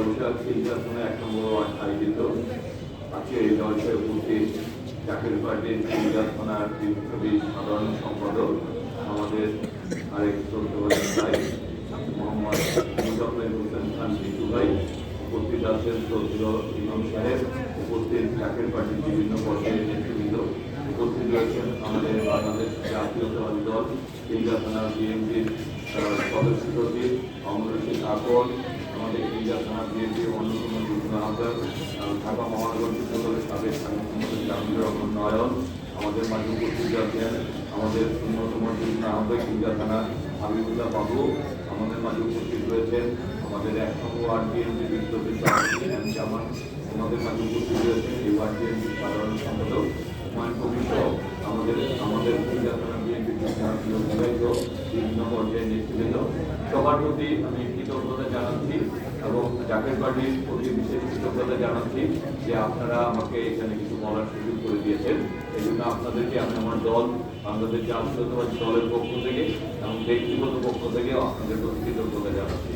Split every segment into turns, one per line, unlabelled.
জলসা সিংহাসনে 1 নম্বর ওয়ার্ড আয়োজিত আজকে এই জলসায় উপস্থিত জাতীয় পার্টির সিংহাসনার সাধারণ সম্পাদক আমাদের আরেক শ্রদ্ধেয় ভাই মোহাম্মদ মুজাফফর হোসেন খান বিটু ভাই, উপস্থিত আছেন শ্রদ্ধেয় ইমাম সাহেব, উপস্থিত জাতীয় পার্টির বিভিন্ন পর্যায়ের নেতৃবৃন্দ, উপস্থিত রয়েছেন আমাদের বাংলাদেশ জাতীয়তাবাদী দল সিংহাসনা বিএনপির সদস্য সচিব অমর রশিদ আকন, আমাদের সিংহাসনা বিএনপির অন্যতম যুগ্ম আহ্বায়ক ঢাকা মহানগর দলের সাবেক জাহাঙ্গীর রহমান নয়ন, আমাদের মাঝে উপস্থিত আছেন আমাদের অন্যতম যুগ্ম আহ্বায়ক সিংহাসনা হাবিবুল্লাহ বাবু, আমাদের মাঝে উপস্থিত রয়েছেন আমাদের 1 নম্বর ওয়ার্ড বিএনপি বিদ্রোহী জামান, আমাদের মাঝে উপস্থিত রয়েছেন এই ওয়ার্ড বিএনপি সাধারণ সম্পাদক হুমায়ুন কবির সহ আমাদের সিংহাসনা বিএনপি বিভাগিত বিভিন্ন পর্যায়ে নেতৃবৃন্দ, সবার প্রতি আমি কৃতজ্ঞতা জানাচ্ছি এবং জাতীয় পার্টির প্রতি বিশেষ কৃতজ্ঞতা জানাচ্ছি যে আপনারা আমাকে এখানে কিছু বলার সুযোগ করে দিয়েছেন। এই জন্য আপনাদেরকে আমি আমার দল বাংলাদেশ জাতীয়তাবাদী দলের পক্ষ থেকে এবং ব্যক্তিগত পক্ষ থেকেও আপনাদের প্রতি কৃতজ্ঞতা জানাচ্ছি।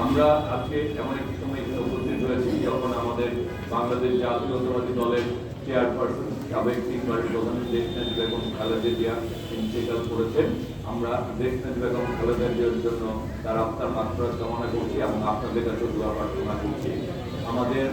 আমরা আজকে এমন একটি সময় এখানে উপস্থিত হয়েছি যখন আমাদের বাংলাদেশ জাতীয়তাবাদী দলের চেয়ারপারসন সাবেক তিনবারের প্রধান দেশ নেত্রী বেগম খালেদা জিয়া ইন্তেকাল করেছেন। আমরা দেশ নেত্রী বেগম খালেদা জিয়ার জন্য তার আত্মার মাগফিরাত কামনা করছি এবং আপনাদের কাছে দোয়া প্রার্থনা করছি। আমাদের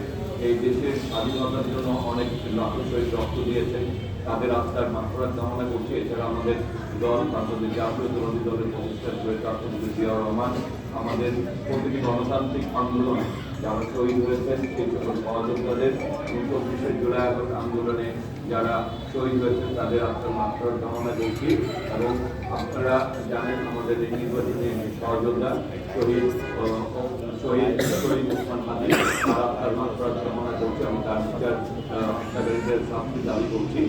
এই দেশের স্বাধীনতার জন্য অনেক লাখো শহীদ রক্ত দিয়েছেন, তাদের আত্মার মাগফিরাত কামনা করছি। এছাড়া আমাদের দল বাংলাদেশ জাতীয়তাবাদী দলের প্রতিষ্ঠান রয়েছে রাষ্ট্রপতি জিয়াউর রহমান, আমাদের প্রতিটি গণতান্ত্রিক আন্দোলনে যারা শহীদ হয়েছেন সেই সকল সহযোদ্ধাদের, ২৪শে জুলাই আগস্ট আন্দোলনে যারা শহীদ হয়েছেন তাদের আত্মার মাগফিরাত কামনা করছি। এবং আপনারা জানেন আমাদের এই নির্বাচনী সহযোদ্ধা শহীদ ওসমান হাদি, তার আত্মার মাগফিরাত কামনা করছি এবং তার বিচার শাস্তি দাবি করছি।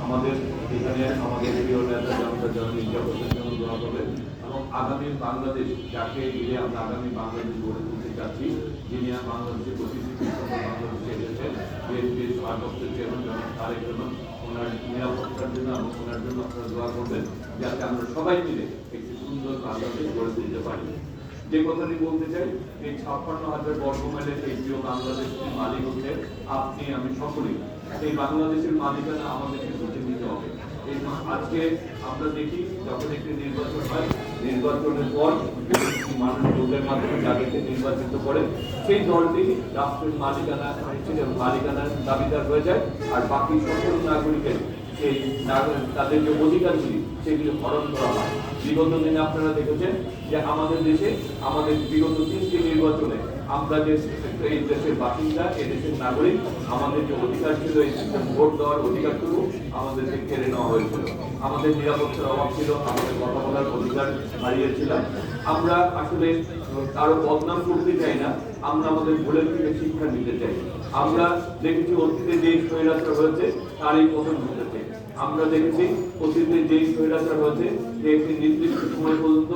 আমাদের এখানে আমাদের প্রিয় নেতা জনতা মির্জা হোসেন দোয়া করবেন এবং আগামী বাংলাদেশ যাকে ঘিরে আমরা আগামী বাংলাদেশ গড়ে তুলতে চাচ্ছি, যিনি বাংলাদেশের প্রতিনিধি বাংলাদেশে এসেছেন বিএনপির ভারপ্রাপ্ত চেয়ারম্যান জনাব তারেক রহমান, ওনার নিরাপত্তার জন্য এবং ওনার জন্য আপনারা দোয়া করবেন যাতে আমরা সবাই মিলে একটি সুন্দর বাংলাদেশ গড়ে তুলতে পারি। যে কথাটি বলতে চাই, এই ৫৬,০০০ বর্গ মাইলের এই প্রিয় বাংলাদেশের মালিক হচ্ছে আপনি আমি সকলেই। এই বাংলাদেশের মালিকানা আমাদেরকে বুঝে নিতে হবে। এই আজকে আমরা দেখি যখন একটি নির্বাচন হয়, নির্বাচনের পর মানুষ ভোটের মাধ্যমে যাদেরকে নির্বাচিত করে সেই দলটি রাষ্ট্রের মালিকানার দাবিদার হয়ে যায়, আর বাকি সকল নাগরিকের সেই তাদের যে অধিকারগুলি সেগুলি হরণ করা হয়। বিগত দিনে আপনারা দেখেছেন যে আমাদের দেশে আমাদের বিগত 3টি নির্বাচনে আমরা যে এই দেশের বাসিন্দা, এই দেশের নাগরিক, আমাদের যে অধিকার ছিল এই ভোট দেওয়ার অধিকারটুকু আমাদেরকে কেড়ে নেওয়া হয়েছিল। আমাদের নিরাপত্তার অভাব ছিল, আমাদের কথা বলার অধিকার হারিয়েছিলাম। আমরা আসলে কারো বদনাম করতে চাই না, আমরা আমাদের ভুলের থেকে শিক্ষা নিতে চাই। আমরা দেখেছি অতীতে যে স্বৈরাচার হয়েছে তারই পতন ঘটেছে। আমরা দেখেছি অতীতে যে স্বৈরাচার হয়েছে যে একটি নির্দিষ্ট সময় পর্যন্ত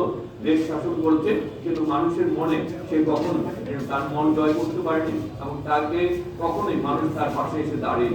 দেশ শাসন করেছে, কিন্তু মানুষের মনে সে কখন তার মন জয় করতে পারেনি এবং তাকে কখনোই মানুষ তার পাশে এসে দাঁড়িয়ে।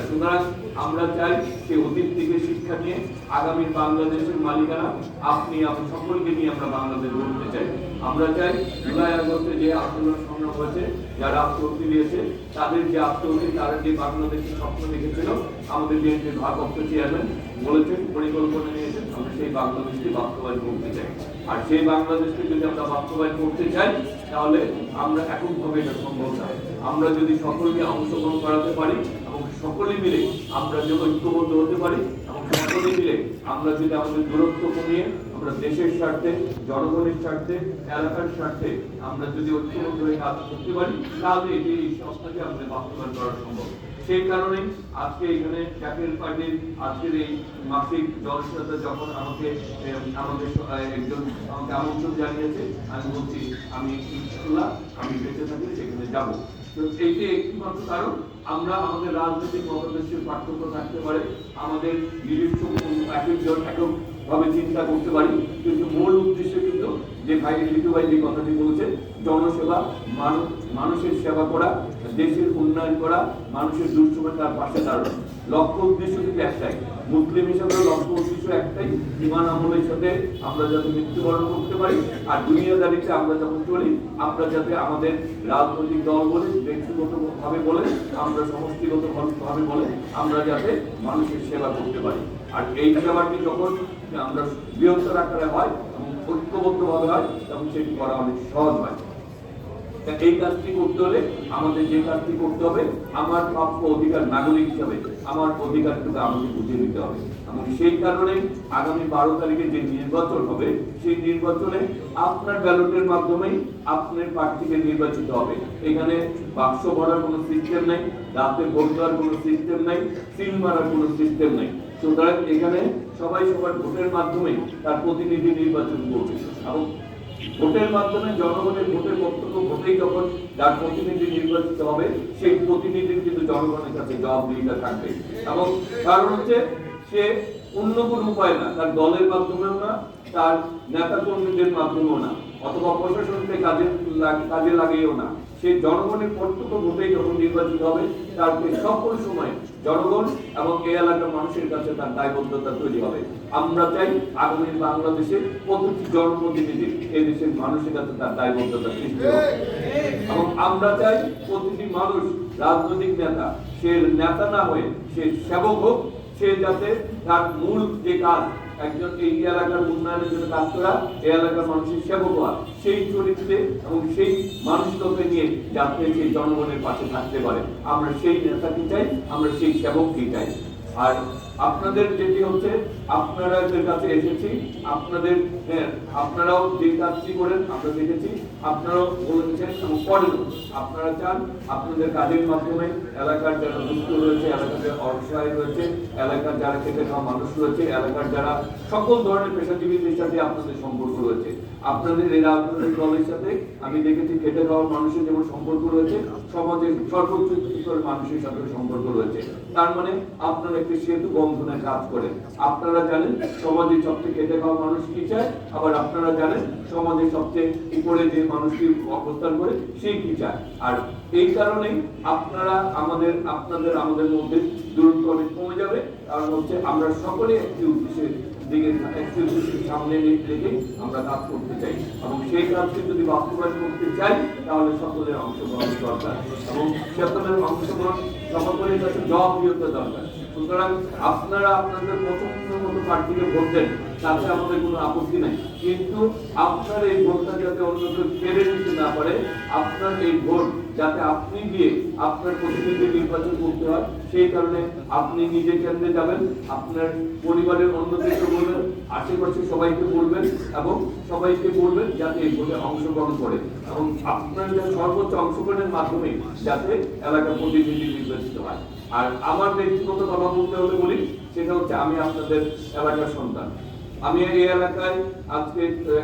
সুতরাং আমরা চাই সেই অতীত থেকে শিক্ষা নিয়ে আগামী বাংলাদেশের মালিকানা আপনি আমি সকলকে নিয়ে আমরা বাংলাদেশ গড়তে চাই। আমরা চাই জুলাই আগস্টে যে আন্দোলন সংগ্রাম হয়েছে, যারা আত্মহত্যা দিয়েছে তাদের যে আত্মহত্যা, তারা যে বাংলাদেশের স্বপ্ন দেখেছিল, আমাদের বিএনপির ভারপ্রাপ্ত চেয়ারম্যান বলেছেন, পরিকল্পনা নিয়েছেন, আমরা সেই বাংলাদেশকে বাস্তবায়ন করতে চাই। আর সেই বাংলাদেশকে যদি আমরা বাস্তবায়ন করতে চাই তাহলে আমরা এককভাবে এটা সম্ভব নয়। আমরা যদি সকলকে অংশগ্রহণ করাতে পারি এবং সকলে মিলে আমরা যদি ঐক্যবদ্ধ হতে পারি এবং সকলে মিলে আমরা যদি আমাদের দূরত্ব কমিয়ে আমরা দেশের স্বার্থে, জনগণের স্বার্থে, এলাকার স্বার্থে আমরা যদি ঐক্যবদ্ধ হয়ে কাজ করতে পারি তাহলে এই সংস্থাকে আমাদের বাস্তবায়ন করা সম্ভব। সেই কারণেই আজকে এখানে জাতীয় পার্টির আজকের এই মাসিক জলসাতে যখন আমাকে একজন আমাকে আমন্ত্রণ জানিয়েছে, আমি বলছি আমি ইনশাআল্লাহ আমি বেঁচে থাকলে সেখানে যাব। তো এইটি একটিমাত্র কারণ, আমরা আমাদের রাজনৈতিক মতদেশের পার্থক্য থাকতে পারে, আমাদের নিজস্ব এককভাবে চিন্তা করতে পারি, কিন্তু মূল উদ্দেশ্য কিন্তু যে ভাই লিটু ভাই যে কথাটি বলেছে, জনসেবা, মানুষের সেবা করা, দেশের উন্নয়ন করা, মানুষের দুঃসময় তার পাশে দাঁড়ানো। লক্ষ্য উদ্দেশ্য কিন্তু একটাই, মুসলিম হিসাবে লক্ষ্য উদ্দেশ্য একটাই, ঈমান আমলের সাথে আমরা যাতে মৃত্যুবরণ করতে পারি, আর দুনিয়াদারিতে আমরা যখন চলি আমরা যাতে আমাদের রাজনৈতিক দল বলে, ব্যক্তিগত ভাবে বলে, আমরা সমষ্টিগত ভাবে বলে আমরা যাতে মানুষের সেবা করতে পারি। আর এই সেবাটি যখন আমরা বৃহত্তর আকারে হয় এবং ঐক্যবদ্ধ ভাবে হয় তখন সেটি করা অনেক সহজ হয়। এই কাজটি করতে হলে আমাদের যে কাজটি করতে হবে, আমার প্রাপ্য অধিকার নাগরিক হিসাবে আমার অধিকারটুকু আমাকে বুঝে নিতে হবে। এবং সেই কারণে আগামী 12 তারিখে যে নির্বাচন হবে সেই নির্বাচনে আপনার ব্যালটের মাধ্যমেই আপনার প্রার্থীকে নির্বাচিত হবে। এখানে বাক্স ভরার কোনো সিস্টেম নেই, রাতে ভোট দেওয়ার কোনো সিস্টেম নেই, সিল মারার কোনো সিস্টেম নেই। সুতরাং এখানে সবাই সবার ভোটের মাধ্যমেই তার প্রতিনিধি নির্বাচন করবে এবং ভোটের মাধ্যমে জনগণের ভোটের বক্তব্য ভোটেই যখন যার প্রতিনিধি নির্বাচিত হবে সেই প্রতিনিধির কিন্তু জনগণের কাছে জবাবদিহিতা থাকবে। এবং কারণ হচ্ছে সে অন্য কোনো উপায় না, তার দলের মাধ্যমেও না, তার নেতা কর্মীদের মাধ্যমেও না, অথবা প্রশাসনকে কাজে লাগিয়েও না, সেই জনগণের প্রত্যক্ষ ভোটেই যখন নির্বাচিত হবে তারপরে সকল সময় জনগণ এবং এই এলাকার মানুষের কাছে তার দায়বদ্ধতা তৈরি হবে। আমরা চাই আগামী বাংলাদেশে প্রতিটি জনপ্রতিনিধি এই দেশের মানুষের কাছে তার দায়বদ্ধতা সৃষ্টি হবে এবং আমরা চাই প্রতিটি মানুষ রাজনৈতিক নেতা, সে নেতা না হয়ে সে সেবক হোক, সে যাতে তার মূল যে কাজ একজন এই এলাকার উন্নয়নের জন্য কাজ করা, এই এলাকার মানুষের সেবক হওয়া, সেই চরিত্রে এবং সেই মানসিকতা নিয়ে যাতে সেই জনগণের পাশে থাকতে পারে, আমরা সেই নেতাকে চাই, আমরা সেই সেবককে চাই। আর আপনাদের যেটি হচ্ছে, আপনাদের কাছে এসেছি, আপনারাও যে কাজটি করেন আমরা দেখেছি, আপনারাও বলেছেন এবং করেন, আপনারা চান আপনাদের কাজের মাধ্যমে এলাকার যারা দুস্থ রয়েছে, এলাকার যারা অসহায় রয়েছে, এলাকার যারা খেটে খাওয়া মানুষ রয়েছে, এলাকার যারা সকল ধরনের পেশাজীবীদের সাথে আপনাদের সম্পর্ক রয়েছে। আপনাদের এই রাজনৈতিক দলের সাথে আমি দেখেছি খেটে খাওয়া মানুষের যেমন সম্পর্ক রয়েছে, সমাজের সর্বোচ্চ স্তরের মানুষের সাথে সম্পর্ক রয়েছে। তার মানে আপনারা একটি সেতু বন্ধনের কাজ করেন। আপনারা জানেন সমাজের সবচেয়ে খেটে খাওয়া মানুষ কি চায়, আবার আপনারা জানেন সমাজের সবচেয়ে উপরে যে মানুষটি অবস্থান করে সেই কি চায়। আর এই কারণেই আমাদের মধ্যে দূরত্ব অনেক কমে যাবে। কারণ হচ্ছে আমরা সকলে একটি উদ্দেশ্যের দিকে সামনে রেখে আমরা কাজ করতে চাই এবং সেই কাজকে যদি বাস্তবায়ন করতে চাই তাহলে সকলের অংশগ্রহণ দরকার এবং সকলের অংশগ্রহণ সকলের কাছে জবাবদিহিতা দরকার। সুতরাং আপনারা আপনাদের পছন্দ মতো প্রার্থীকে ভোট দেন, তাতে আমাদের কোনো আপত্তি নাই, কিন্তু আপনার এই ভোটটা যাতে অন্য কেউ কেড়ে নিতে না পারে, আপনার এই ভোট যাতে আপনি দিয়ে আপনার প্রতিনিধি নির্বাচন করতে হয়, সেই কারণে আপনি নিজে কেন্দ্রে যাবেন, আপনার পরিবারের অন্যদেরকে বলবেন, আশেপাশে সবাইকে বলবেন এবং সবাইকে বলবেন যাতে এই ভোটে অংশগ্রহণ করে এবং আপনার সর্বোচ্চ অংশগ্রহণের মাধ্যমে যাতে এলাকার প্রতিনিধি নির্বাচিত হয়। আর আমার ব্যক্তিগত কথা বলতে হলে বলি, সেটা হচ্ছে আমি আপনাদের এলাকার সন্তান। আমি এই এলাকায় আজকে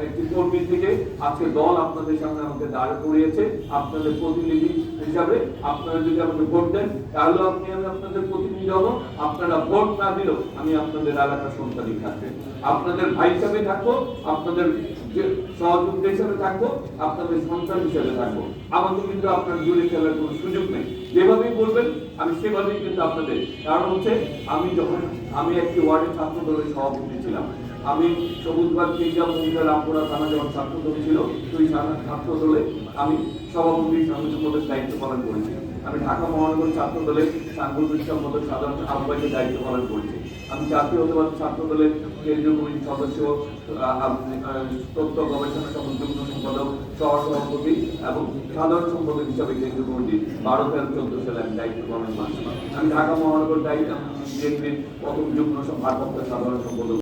একটি কর্মী থেকে আজকে দল আপনাদের সামনে আমাকে দাঁড় করিয়েছে আপনাদের প্রতিনিধি হিসাবে। আপনারা যদি আমাকে ভোট দেন তাহলে আমি আপনাদের প্রতিনিধি হব, আপনারা ভোট না দিলেও আমি আপনাদের এলাকার সন্তানই থাকবেন, আপনাদের ভাই হিসাবে থাকবো, আপনাদের সহযোদ্ধা হিসাবে থাকবো, আপনাদের সন্তান হিসাবে থাকবো। আমাকে কিন্তু আপনার দূরে খেলার কোনো সুযোগ নেই, যেভাবেই বলবেন আমি সেভাবেই কিন্তু আপনাদের। কারণ হচ্ছে আমি একটি ওয়ার্ডের ছাত্র দলের সভাপতি ছিলাম, আমি সবুজবাগ রামপুরা থানা যখন ছাত্র দল ছিল সেই ছাত্র দলে আমি সভাপতি সাংগঠনিক পদের দায়িত্ব পালন করেছি। আমি ঢাকা মহানগর ছাত্র দলের সাংগঠনিক সম্পাদক সাধারণ আহ্বায়কের দায়িত্ব পালন করেছি। আমি জাতীয়তাবাদী ছাত্র দলের কেন্দ্রীয় কমিটির সদস্য, তথ্য গবেষণা সমিতির যুগ্ম সম্পাদক, সহসভাপতি এবং সাধারণ সম্পাদক হিসাবে কেন্দ্রীয় কমিটি 12, 13, 14 সালে আমি দায়িত্ব পালন করেছি। আমি ঢাকা মহানগর বিএনপির প্রথম যুগ্ম ভারপ্রাপ্ত সাধারণ সম্পাদক।